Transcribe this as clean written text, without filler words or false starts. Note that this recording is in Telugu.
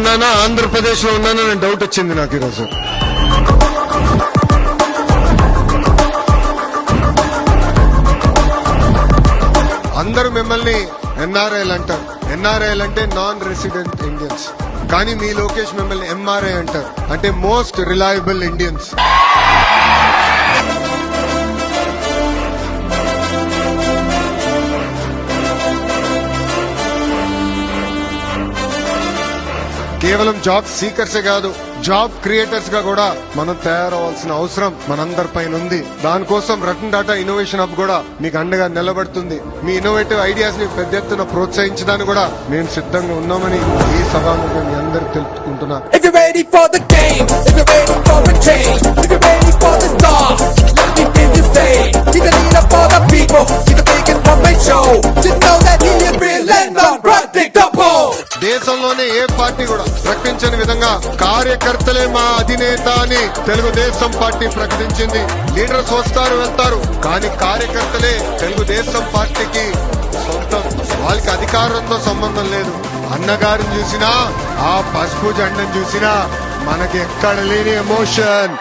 ఉన్నానా ఆంధ్రప్రదేశ్ లో ఉన్నానా అని డౌట్ వచ్చింది నాకు ఈరోజు. అందరూ మిమ్మల్ని ఎన్ఆర్ఐలు అంటారు. ఎన్ఆర్ఐలు అంటే నాన్ రెసిడెంట్ ఇండియన్స్. కానీ మీ లోకేష్ మిమ్మల్ని ఎంఆర్ఐ అంటారు, అంటే మోస్ట్ రిలయబుల్ ఇండియన్స్. కేవలం జాబ్ సీకర్సే కాదు, జాబ్ క్రియేటర్స్ గా కూడా మనం తయారవ్వాల్సిన అవసరం మనందరిపైన ఉంది. దానికోసం రతన్ టాటా ఇన్నోవేషన్ హబ్ కూడా మీకు అండగా నిలబడుతుంది. మీ ఇన్నోవేటివ్ ఐడియాస్ ని పెద్ద ఎత్తున ప్రోత్సహించడానికి కూడా మేము సిద్ధంగా ఉన్నామని ఈ సభలో మీ అందరికి తెలుపుకుంటున్నా. దేశంలోనే ఏ పార్టీ కూడా ప్రకటించని విధంగా కార్యకర్తలే మా అధినేత అని తెలుగుదేశం పార్టీ ప్రకటించింది. లీడర్స్ వస్తారు వెళ్తారు, కానీ కార్యకర్తలే తెలుగుదేశం పార్టీకి సొంతం. వాళ్ళకి అధికారంతో సంబంధం లేదు. అన్నగారిని చూసినా, ఆ పసుపు జెండను చూసినా మనకి ఎక్కడ లేని ఎమోషన్.